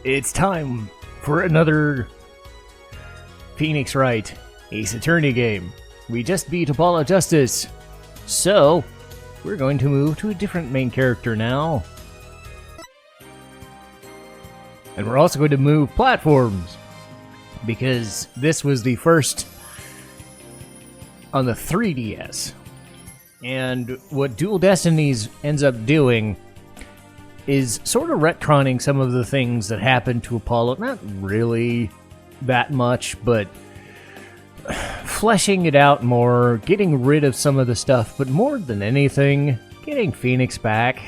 It's time for another Phoenix Wright Ace Attorney game. We just beat Apollo Justice, so we're going to move to a different main character now. And we're also going to move platforms, because this was the first on the 3DS. And what Dual Destinies ends up doing is sort of retconning some of the things that happened to Apollo. Not really that much, but fleshing it out more, getting rid of some of the stuff, but more than anything, getting Phoenix back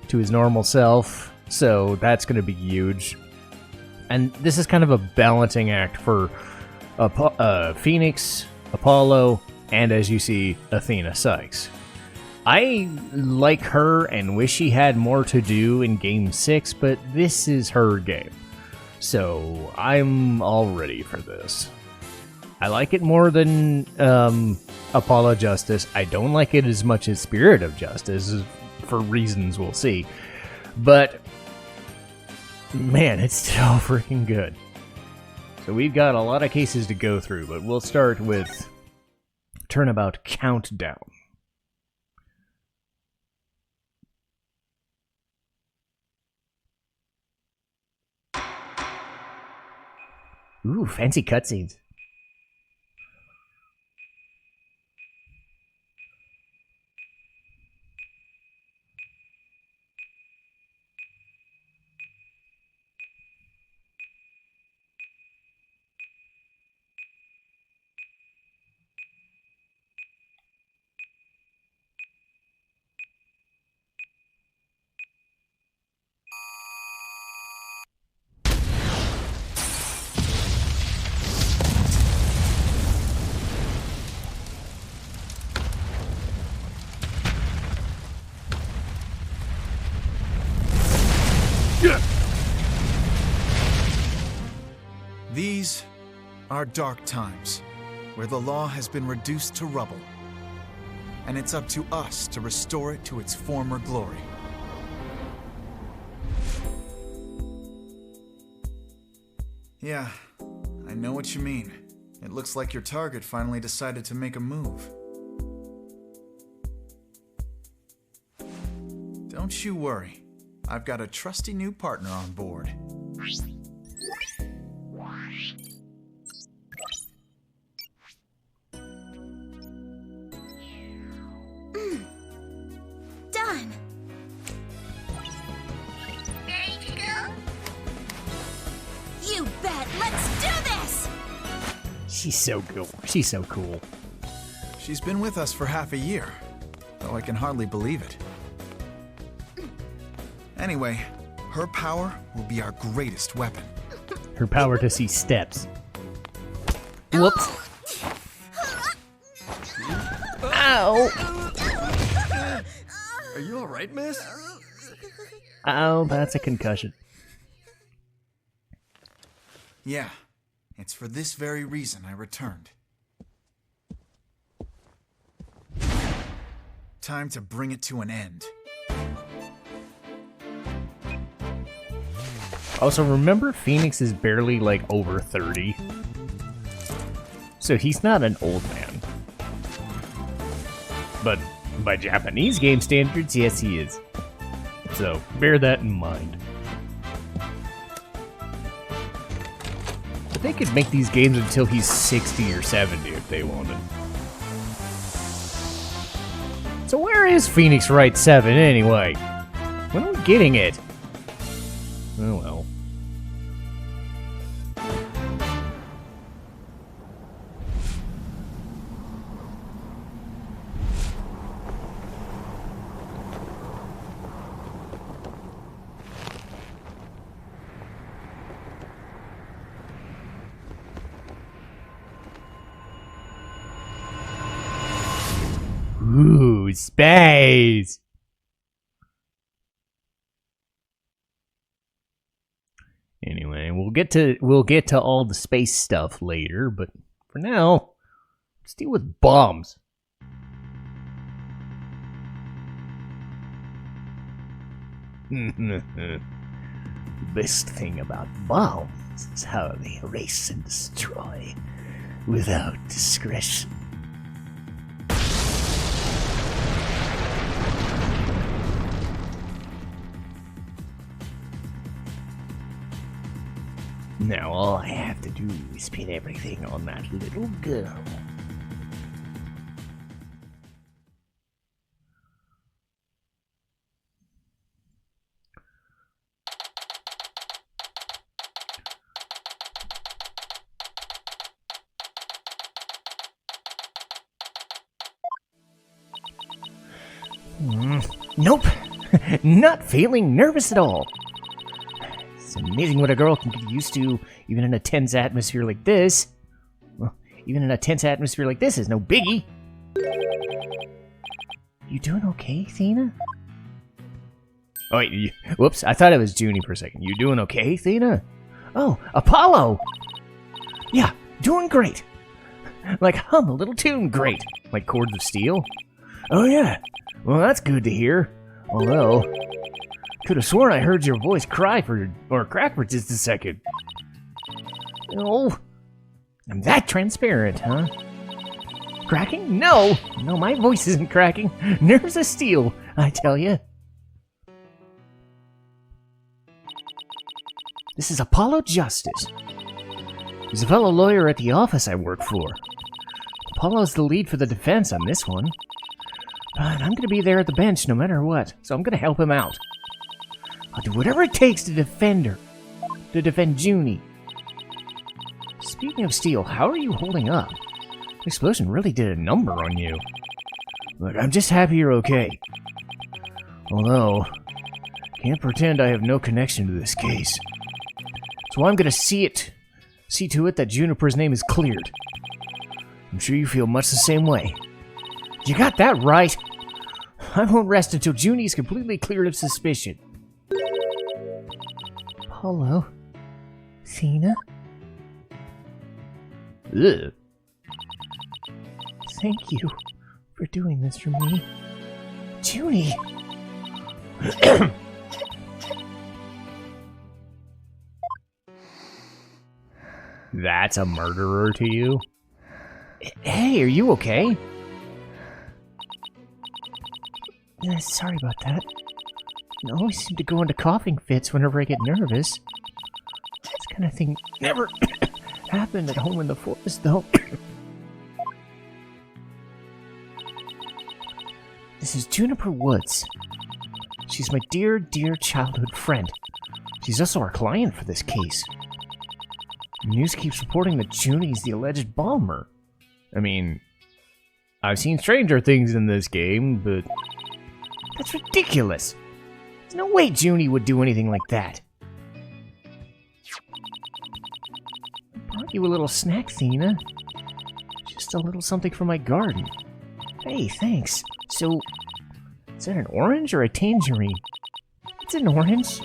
to his normal self. So that's going to be huge. And this is kind of a balancing act for Phoenix, Apollo, and as you see, Athena Sykes. I like her and wish she had more to do in Game 6, but this is her game. So I'm all ready for this. I like it more than Apollo Justice. I don't like it as much as Spirit of Justice, for reasons we'll see. But, man, it's still freaking good. So we've got a lot of cases to go through, but we'll start with Turnabout Countdown. Ooh, fancy cutscenes. These are dark times, where the law has been reduced to rubble, and it's up to us to restore it to its former glory. Yeah, I know what you mean. It looks like your target finally decided to make a move. Don't you worry. I've got a trusty new partner on board. Done. Ready to go? You bet. Let's do this. She's so cool. She's so cool. She's been with us for half a year, though I can hardly believe it. Anyway, her power will be our greatest weapon. Her power to see steps. Whoops. Ow! Are you alright, miss? Ow, that's a concussion. Yeah, it's for this very reason I returned. Time to bring it to an end. Also, remember Phoenix is barely, like, over 30. So he's not an old man. But by Japanese game standards, yes he is. So, bear that in mind. But they could make these games until he's 60 or 70 if they wanted. So where is Phoenix Wright 7 anyway? When are we getting it? Oh well. Ooh, space! Anyway, we'll get to all the space stuff later, but for now, let's deal with bombs. The best thing about bombs is how they erase and destroy without discretion. Now all I have to do is pin everything on that little girl. Nope, not feeling nervous at all. It's amazing what a girl can get used to, even in a tense atmosphere like this. Well, even in a tense atmosphere like this is no biggie. You doing okay, Athena? Oh, wait, whoops, I thought it was Junie for a second. You doing okay, Athena? Oh, Apollo! Yeah, doing great. Like hum a little tune great. Like Chords of Steel? Oh yeah, well that's good to hear. Although, could have sworn I heard your voice crack for just a second. Oh, I'm that transparent, huh? Cracking? No, my voice isn't cracking. Nerves of steel, I tell you. This is Apollo Justice. He's a fellow lawyer at the office I work for. Apollo's the lead for the defense on this one. But I'm gonna be there at the bench no matter what, so I'm gonna help him out. I'll do whatever it takes to defend her. To defend Junie. Speaking of steel, how are you holding up? The explosion really did a number on you. Look, I'm just happy you're okay. Although, can't pretend I have no connection to this case. So I'm gonna see to it that Juniper's name is cleared. I'm sure you feel much the same way. You got that right. I won't rest until Junie's completely cleared of suspicion. Apollo? Athena? Ugh. Thank you for doing this for me. Junie! That's a murderer to you? Hey, are you okay? Sorry about that. I always seem to go into coughing fits whenever I get nervous. This kind of thing never happened at home in the forest, though. This is Juniper Woods. She's my dear, dear childhood friend. She's also our client for this case. The news keeps reporting that Junie's the alleged bomber. I mean, I've seen stranger things in this game, but that's ridiculous. There's no way Junie would do anything like that. I brought you a little snack, Athena. Just a little something from my garden. Hey, thanks. So, is that an orange or a tangerine? It's an orange.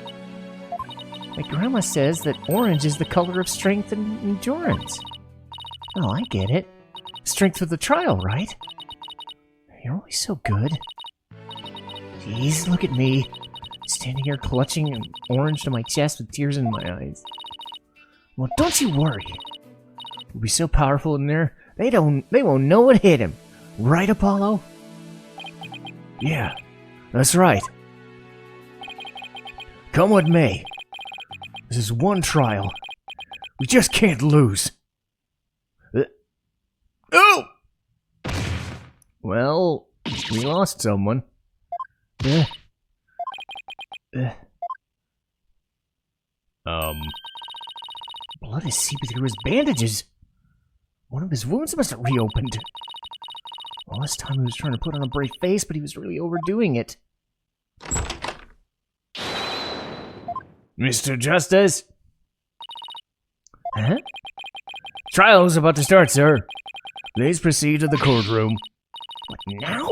My grandma says that orange is the color of strength and endurance. Oh, I get it. Strength for the trial, right? You're always so good. Jeez, look at me. Standing here clutching an orange to my chest with tears in my eyes. Well, don't you worry. We'll be so powerful in there, they won't know what hit him. Right, Apollo? Yeah, that's right. Come what may. This is one trial. We just can't lose. Oh! Well, we lost someone. Blood is seeping through his bandages. One of his wounds must have reopened. All this time he was trying to put on a brave face, but he was really overdoing it. Mr. Justice? Huh? Trial is about to start, sir. Please proceed to the courtroom. What, now?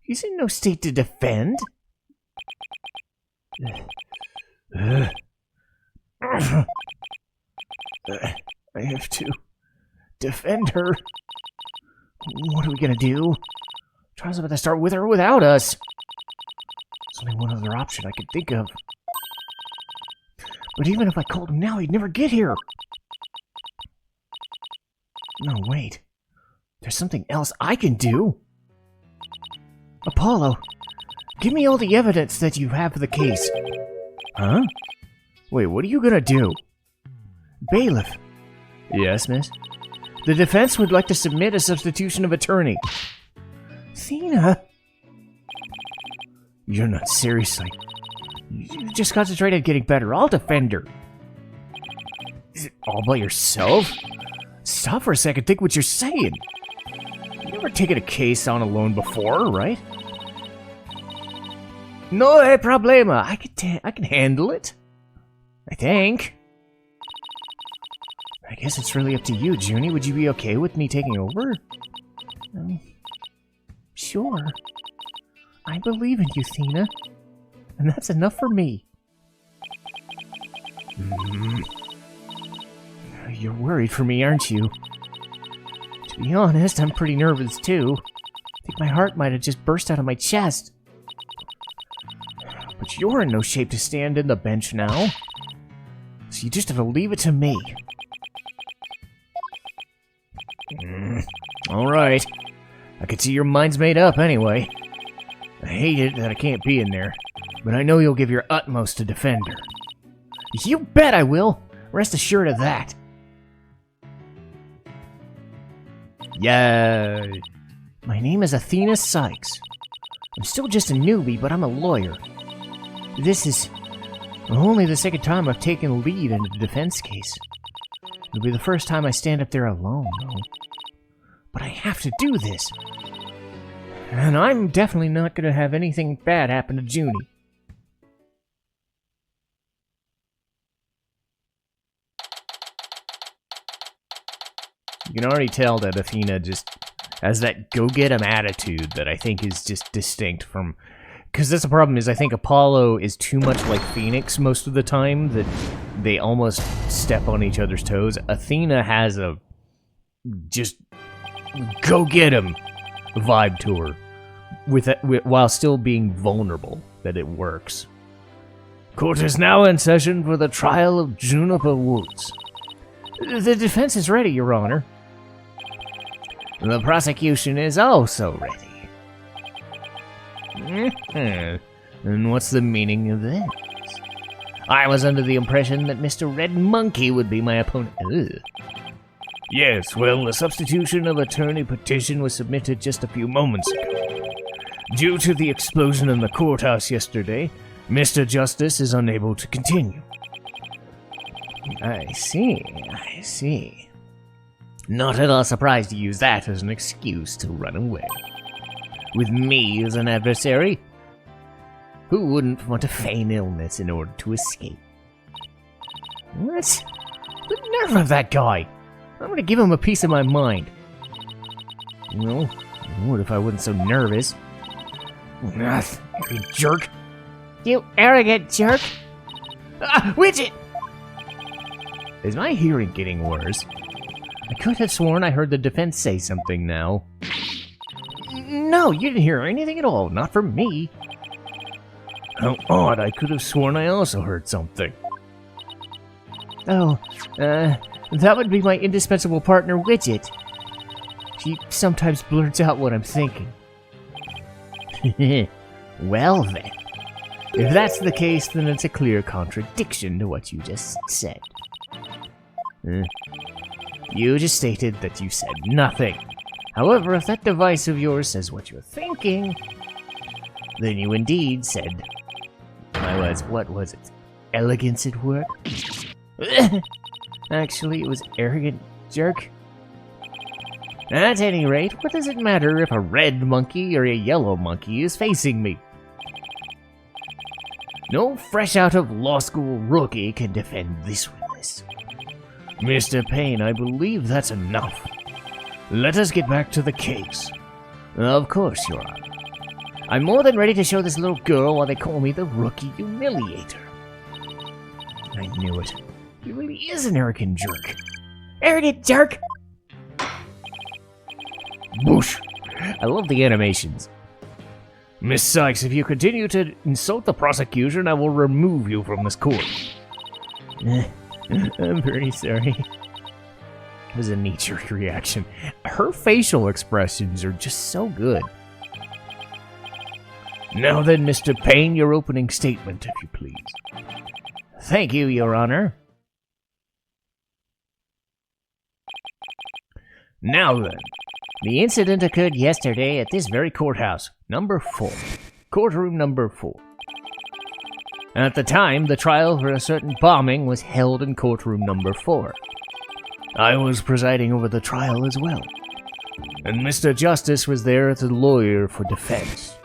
He's in no state to defend. I have to defend her. What are we gonna do? Trial's about to start with or without us. There's only one other option I could think of. But even if I called him now, he'd never get here. No, wait. There's something else I can do. Apollo, give me all the evidence that you have for the case. Huh? Wait, what are you gonna do? Bailiff. Yes, miss? The defense would like to submit a substitution of attorney. Athena? You're not seriously. You just concentrate on getting better. I'll defend her. Is it all by yourself? Stop for a second. Think what you're saying. You've never taken a case on alone before, right? No problema. I can handle it. I think. I guess it's really up to you, Junie. Would you be okay with me taking over? Sure. I believe in you, Athena. And that's enough for me. You're worried for me, aren't you? To be honest, I'm pretty nervous too. I think my heart might have just burst out of my chest. But you're in no shape to stand in the bench now. So you just have to leave it to me. Alright. I can see your mind's made up anyway. I hate it that I can't be in there, but I know you'll give your utmost to defend her. You bet I will! Rest assured of that. Yeah. My name is Athena Sykes. I'm still just a newbie, but I'm a lawyer. This is only the second time I've taken lead in a defense case. It'll be the first time I stand up there alone, though. But I have to do this. And I'm definitely not going to have anything bad happen to Junie. You can already tell that Athena just has that go-get-'em attitude that I think is just distinct from... Because that's the problem, is I think Apollo is too much like Phoenix most of the time, that they almost step on each other's toes. Athena has a just go-get-'em vibe to her, while still being vulnerable, that it works. Court is now in session for the trial of Juniper Woods. The defense is ready, Your Honor. The prosecution is also ready. And what's the meaning of this? I was under the impression that Mr. Red Monkey would be my opponent. Ugh. Yes, well, the substitution of attorney petition was submitted just a few moments ago. Due to the explosion in the courthouse yesterday, Mr. Justice is unable to continue. I see. Not at all surprised to use that as an excuse to run away. With me as an adversary? Who wouldn't want to feign illness in order to escape? What? The nerve of that guy! I'm gonna give him a piece of my mind. Well, what if I wasn't so nervous? You jerk! You arrogant jerk! Ah, Widget! Is my hearing getting worse? I could have sworn I heard the defense say something now. No, you didn't hear anything at all, not from me. How odd, I could have sworn I also heard something. Oh, that would be my indispensable partner, Widget. She sometimes blurts out what I'm thinking. Well then, if that's the case, then it's a clear contradiction to what you just said. You just stated that you said nothing. However, if that device of yours says what you're thinking, then you indeed said... what was it? Elegance at work? Actually, it was arrogant jerk. At any rate, what does it matter if a red monkey or a yellow monkey is facing me? No fresh out of law school rookie can defend this witness. Mr. Payne, I believe that's enough. Let us get back to the case. Of course, Your Honor. I'm more than ready to show this little girl why they call me the Rookie Humiliator. I knew it. He really is an arrogant jerk. Arrogant jerk! Whoosh! I love the animations. Miss Sykes, if you continue to insult the prosecution, I will remove you from this court. I'm very sorry. It was a knee-jerk reaction. Her facial expressions are just so good. Now then, Mr. Payne, your opening statement, if you please. Thank you, Your Honor. Now then, the incident occurred yesterday at this very courthouse, number 4. Courtroom number 4. At the time, the trial for a certain bombing was held in courtroom number 4. I was presiding over the trial as well, and Mr. Justice was there as a lawyer for defense.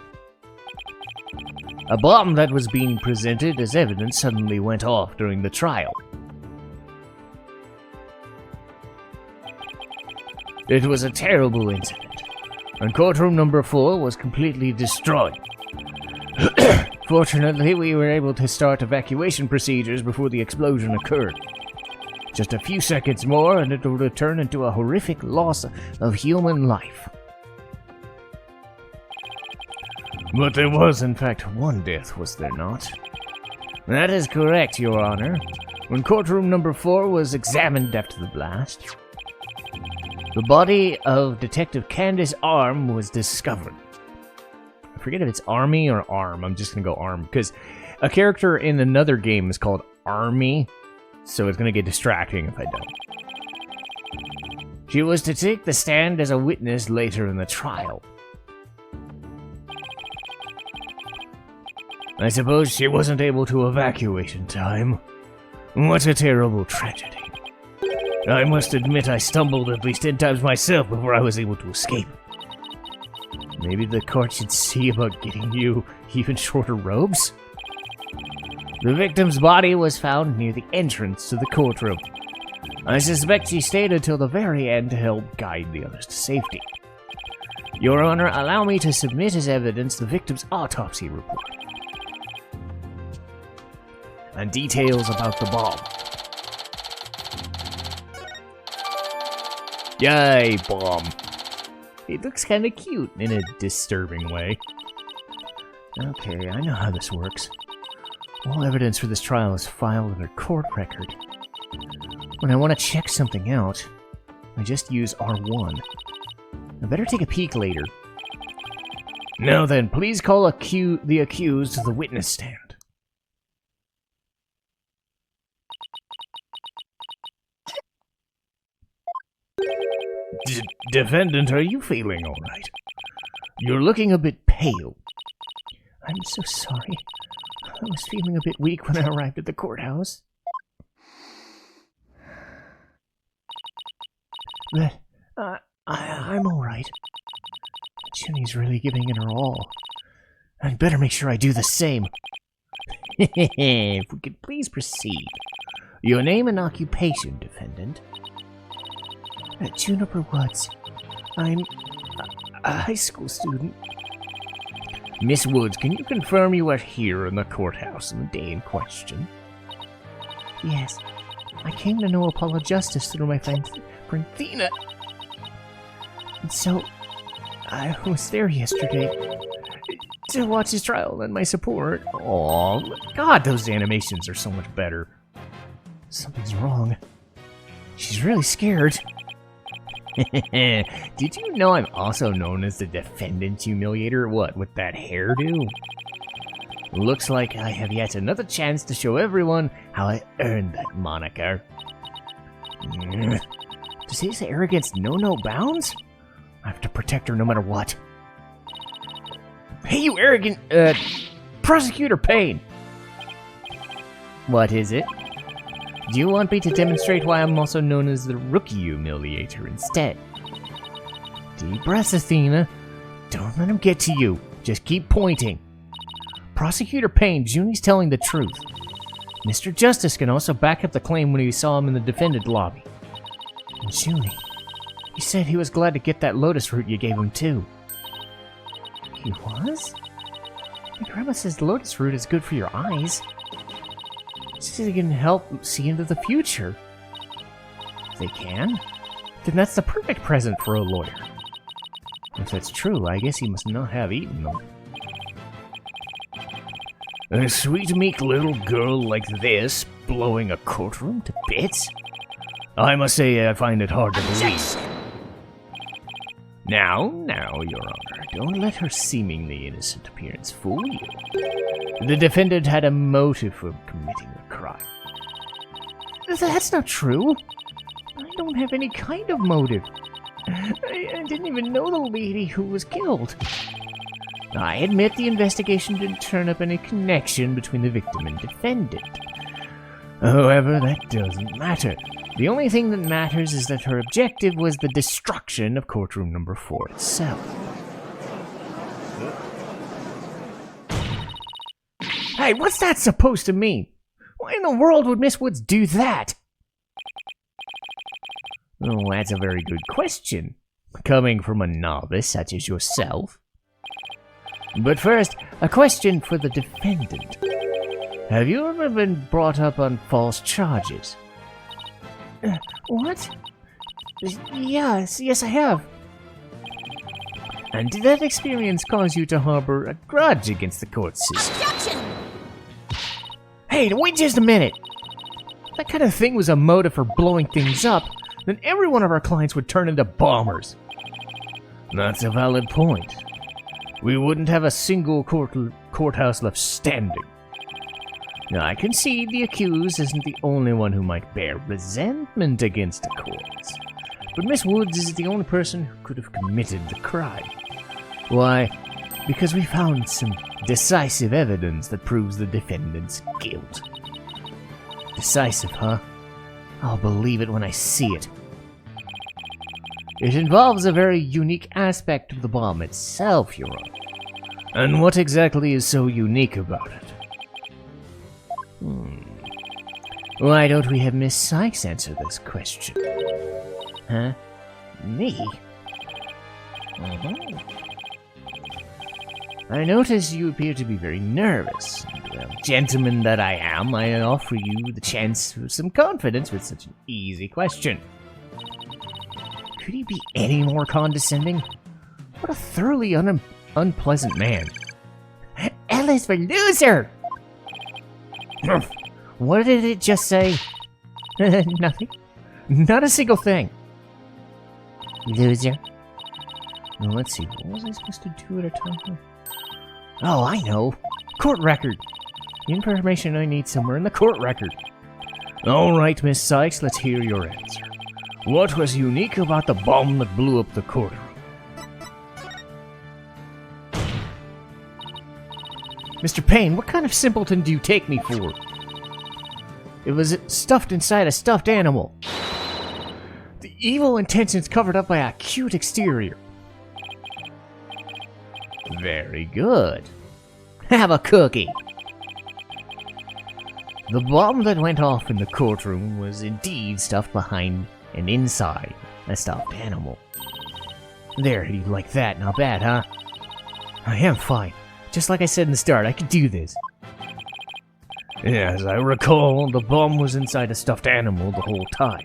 A bomb that was being presented as evidence suddenly went off during the trial. It was a terrible incident, and courtroom number 4 was completely destroyed. Fortunately, we were able to start evacuation procedures before the explosion occurred. Just a few seconds more and it would have turned into a horrific loss of human life. But there was, in fact, one death, was there not? That is correct, Your Honor. When courtroom number 4 was examined after the blast, the body of Detective Candace Arm was discovered. I forget if it's Army or Arm. I'm just going to go Arm, because a character in another game is called Army, so it's going to get distracting if I don't. She was to take the stand as a witness later in the trial. I suppose she wasn't able to evacuate in time. What a terrible tragedy. I must admit I stumbled at least 10 times myself before I was able to escape. Maybe the court should see about getting you even shorter robes? The victim's body was found near the entrance to the courtroom. I suspect she stayed until the very end to help guide the others to safety. Your Honor, allow me to submit as evidence the victim's autopsy report and details about the bomb. Yay, bomb. It looks kind of cute in a disturbing way. Okay, I know how this works. All evidence for this trial is filed in a court record. When I want to check something out, I just use R1. I better take a peek later. Now then, please call the accused to the witness stand. Defendant, are you feeling all right? You're looking a bit pale. I'm so sorry. I was feeling a bit weak when I arrived at the courthouse. But, I'm all right. Junie's really giving it her all. I'd better make sure I do the same. If we could please proceed. Your name and occupation, defendant. At Juniper Woods. I'm a high school student. Miss Woods, can you confirm you are here in the courthouse on the day in question? Yes. I came to know Apollo Justice through my friend Thina. And so, I was there yesterday to watch his trial and lend my support. Aw, God, those animations are so much better. Something's wrong. She's really scared. Did you know I'm also known as the Defendant Humiliator? What, with that hairdo? Looks like I have yet another chance to show everyone how I earned that moniker. Does his arrogance know no bounds? I have to protect her no matter what. Hey, you arrogant, Prosecutor Payne! What is it? Do you want me to demonstrate why I'm also known as the Rookie Humiliator instead? Deep breaths, Athena. Don't let him get to you. Just keep pointing. Prosecutor Payne, Junie's telling the truth. Mr. Justice can also back up the claim when he saw him in the defendant lobby. And Junie, he said he was glad to get that lotus root you gave him too. He was? My grandma says lotus root is good for your eyes. She says it can help see into the future. If they can? Then that's the perfect present for a lawyer. If that's true, I guess he must not have eaten them. A sweet, meek little girl like this blowing a courtroom to bits? I must say I find it hard to believe. Now, Your Honor, don't let her seemingly innocent appearance fool you. The defendant had a motive for committing a crime. That's not true. I don't have any kind of motive. I didn't even know the lady who was killed. I admit the investigation didn't turn up any connection between the victim and defendant. However, that doesn't matter. The only thing that matters is that her objective was the destruction of courtroom number 4 itself. Hey, what's that supposed to mean? Why in the world would Miss Woods do that? Oh, that's a very good question, coming from a novice such as yourself. But first, a question for the defendant. Have you ever been brought up on false charges? What? Yes, I have. And did that experience cause you to harbor a grudge against the court system? Objection! Hey, wait just a minute! If that kind of thing was a motive for blowing things up, then every one of our clients would turn into bombers. That's a valid point. We wouldn't have a single courthouse left standing. Now, I concede the accused isn't the only one who might bear resentment against the courts. But Miss Woods is the only person who could have committed the crime. Why? Because we found some decisive evidence that proves the defendant's guilt. Decisive, huh? I'll believe it when I see it. It involves a very unique aspect of the bomb itself, Your Honor. And what exactly is so unique about it? Why don't we have Miss Sykes answer this question? Huh? Me? I notice you appear to be very nervous. Well, gentleman that I am, I offer you the chance for some confidence with such an easy question. Could he be any more condescending? What a thoroughly unpleasant man. L is for loser! What did it just say? Nothing. Not a single thing. Loser. Well, let's see. What was I supposed to do at a time? Oh, I know. Court record. The information I need somewhere in the court record. All right, Miss Sykes, let's hear your answer. What was unique about the bomb that blew up the courtroom? Mr. Payne, what kind of simpleton do you take me for? It was stuffed inside a stuffed animal. The evil intentions covered up by a cute exterior. Very good. Have a cookie. The bomb that went off in the courtroom was indeed stuffed behind and inside a stuffed animal. There, you like that? Not bad, huh? I am fine. Just like I said in the start, I could do this. As I recall, the bomb was inside a stuffed animal the whole time.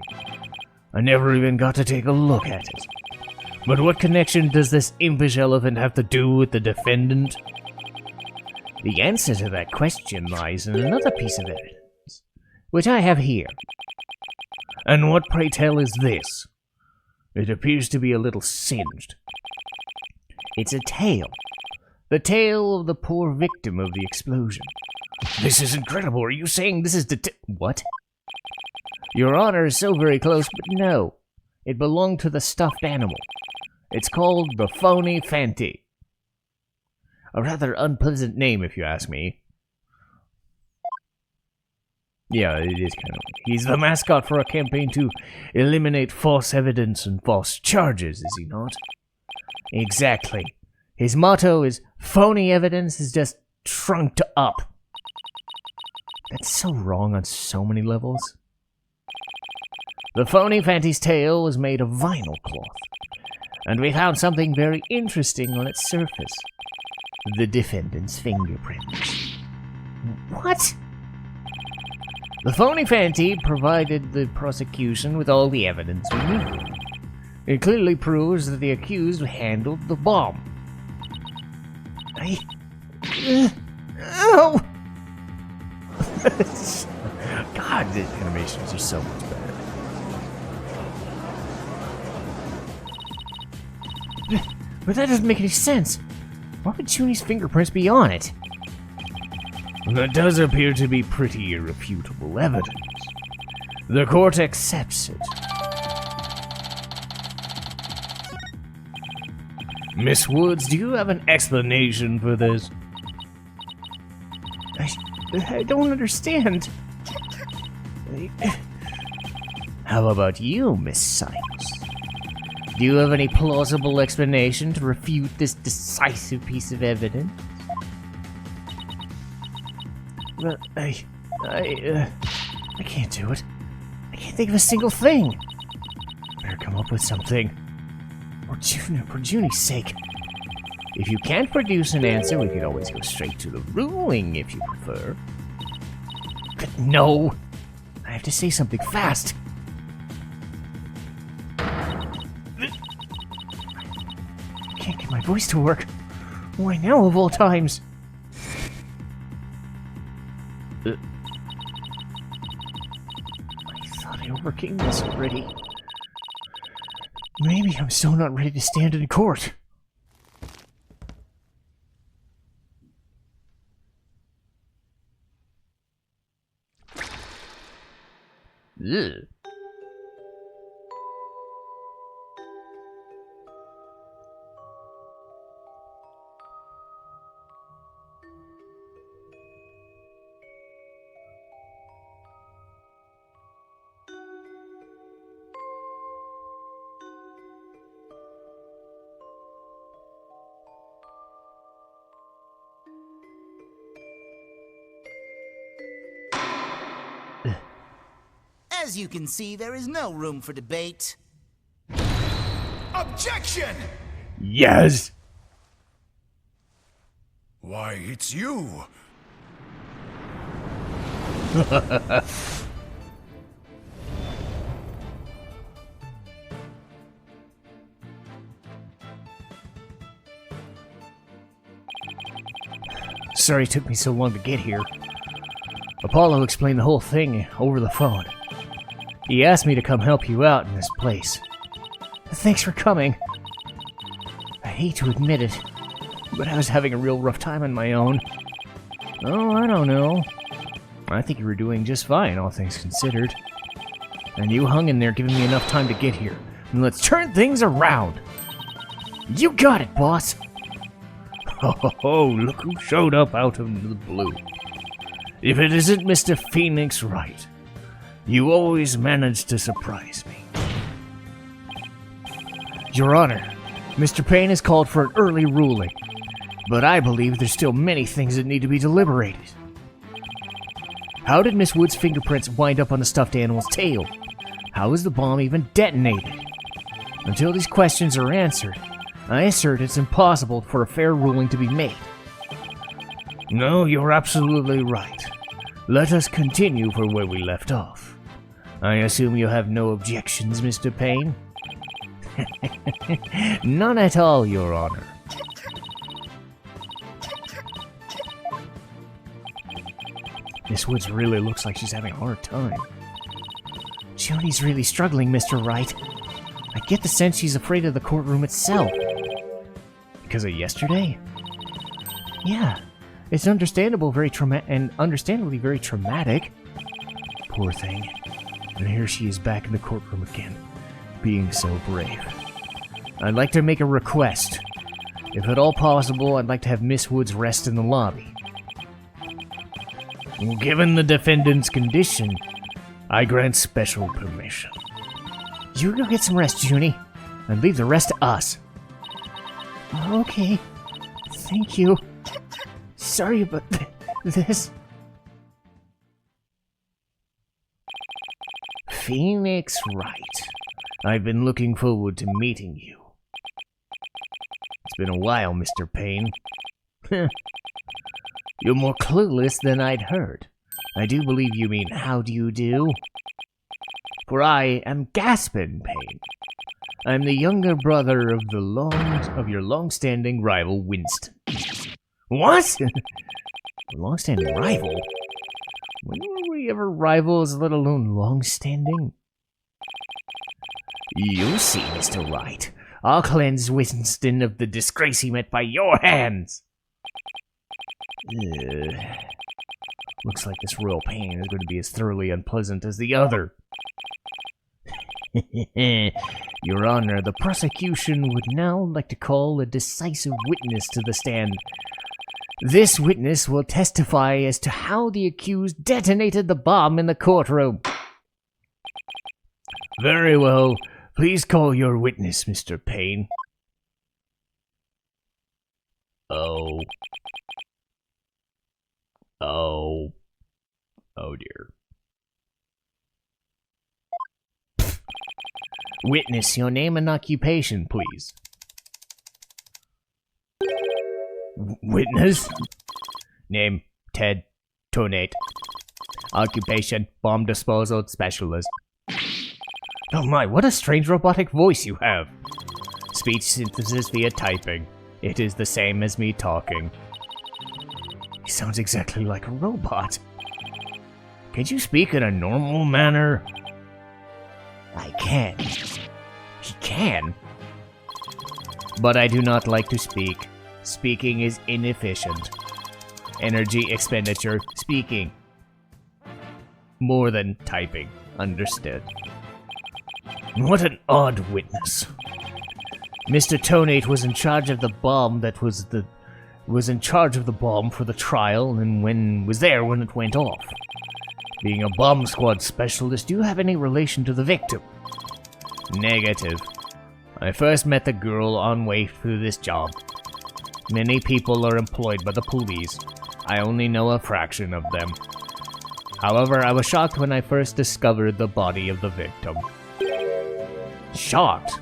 I never even got to take a look at it. But what connection does this impish elephant have to do with the defendant? The answer to that question lies in another piece of evidence, which I have here. And what, pray tell, is this? It appears to be a little singed. It's a tail. The tail of the poor victim of the explosion. This is incredible. Are you saying this is what? Your Honor is so very close, but no. It belonged to the stuffed animal. It's called the Phony Fanty. A rather unpleasant name, if you ask me. Yeah, it is kind of. He's the mascot for a campaign to eliminate false evidence and false charges, is he not? Exactly. His motto is, phony evidence is just trunked up. That's so wrong on so many levels. The Phony Fanty's tail was made of vinyl cloth, and we found something very interesting on its surface. The defendant's fingerprints. What? The Phony Fanty provided the prosecution with all the evidence we needed. It clearly proves that the accused handled the bomb. Oh! God, the animations are so much better. But that doesn't make any sense. Why would Junie's fingerprints be on it? That does appear to be pretty irrefutable evidence. The court accepts it. Miss Woods, do you have an explanation for this? I don't understand. How about you, Miss Sykes? Do you have any plausible explanation to refute this decisive piece of evidence? But I can't do it. I can't think of a single thing. Better come up with something. For Junie's sake. If you can't produce an answer, we could always go straight to the ruling if you prefer. But no! I have to say something fast. I can't get my voice to work. Why now of all times? I thought I overcame this already. Maybe I'm still not ready to stand in court. Ugh. As you can see, there is no room for debate. Objection! Yes! Why, it's you! Sorry it took me so long to get here. Apollo explained the whole thing over the phone. He asked me to come help you out in this place. Thanks for coming. I hate to admit it, but I was having a real rough time on my own. Oh, I don't know. I think you were doing just fine, all things considered. And you hung in there giving me enough time to get here. And let's turn things around! You got it, boss! Oh, look who showed up out of the blue. If it isn't Mr. Phoenix Wright. You always manage to surprise me. Your Honor, Mr. Payne has called for an early ruling, but I believe there's still many things that need to be deliberated. How did Miss Wood's fingerprints wind up on the stuffed animal's tail? How was the bomb even detonated? Until these questions are answered, I assert it's impossible for a fair ruling to be made. No, you're absolutely right. Let us continue from where we left off. I assume you have no objections, Mr. Payne? None at all, Your Honor. Miss Woods really looks like she's having a hard time. Junie's really struggling, Mr. Wright. I get the sense she's afraid of the courtroom itself. Because of yesterday? Yeah, it's understandable, understandably very traumatic. Poor thing. And here she is back in the courtroom again, being so brave. I'd like to make a request. If at all possible, I'd like to have Miss Woods rest in the lobby. Well, given the defendant's condition, I grant special permission. You go get some rest, Junie, and leave the rest to us. Okay. Thank you. Sorry about this. Phoenix Wright. I've been looking forward to meeting you. It's been a while, Mr. Payne. You're more clueless than I'd heard. I do believe you mean how do you do? For I am Gaspin Payne. I'm the younger brother of your long-standing rival, Winston. What? A long-standing rival? When were we ever rivals, let alone long-standing? You see, Mr. Wright. I'll cleanse Winston of the disgrace he met by your hands. Looks like this royal pain is going to be as thoroughly unpleasant as the other. Your Honor, the prosecution would now like to call a decisive witness to the stand. This witness will testify as to how the accused detonated the bomb in the courtroom. Very well. Please call your witness, Mr. Payne. Oh. Oh dear. Witness, your name and occupation, please. Witness? Name, Ted Tonate. Occupation, bomb disposal specialist. Oh my, what a strange robotic voice you have. Speech synthesis via typing. It is the same as me talking. He sounds exactly like a robot. Can you speak in a normal manner? I can. He can? But I do not like to speak. Speaking is inefficient. Energy expenditure. Speaking. More than typing. Understood. What an odd witness. Mr. Tonate was in charge of the bomb was in charge of the bomb for the trial and was there when it went off. Being a bomb squad specialist, do you have any relation to the victim? Negative. I first met the girl on way through this job. Many people are employed by the police. I only know a fraction of them. However, I was shocked when I first discovered the body of the victim. Shocked?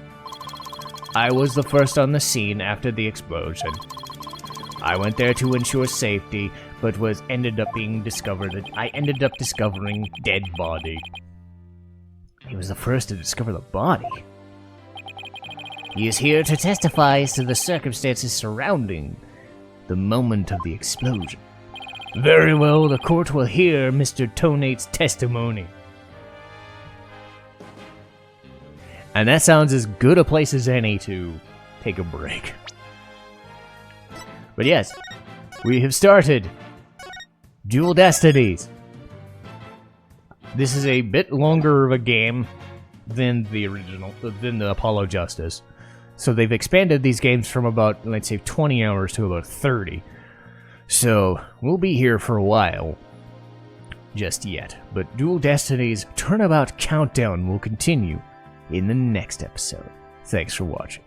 I was the first on the scene after the explosion. I went there to ensure safety, but I ended up discovering dead body. He was the first to discover the body. He is here to testify as to the circumstances surrounding the moment of the explosion. Very well, the court will hear Mr. Tonate's testimony. And that sounds as good a place as any to take a break. But yes, we have started Dual Destinies. This is a bit longer of a game than the original, than the Apollo Justice. So they've expanded these games from about, let's say, 20 hours to about 30. So we'll be here for a while. Just yet. But Dual Destinies Turnabout Countdown will continue in the next episode. Thanks for watching.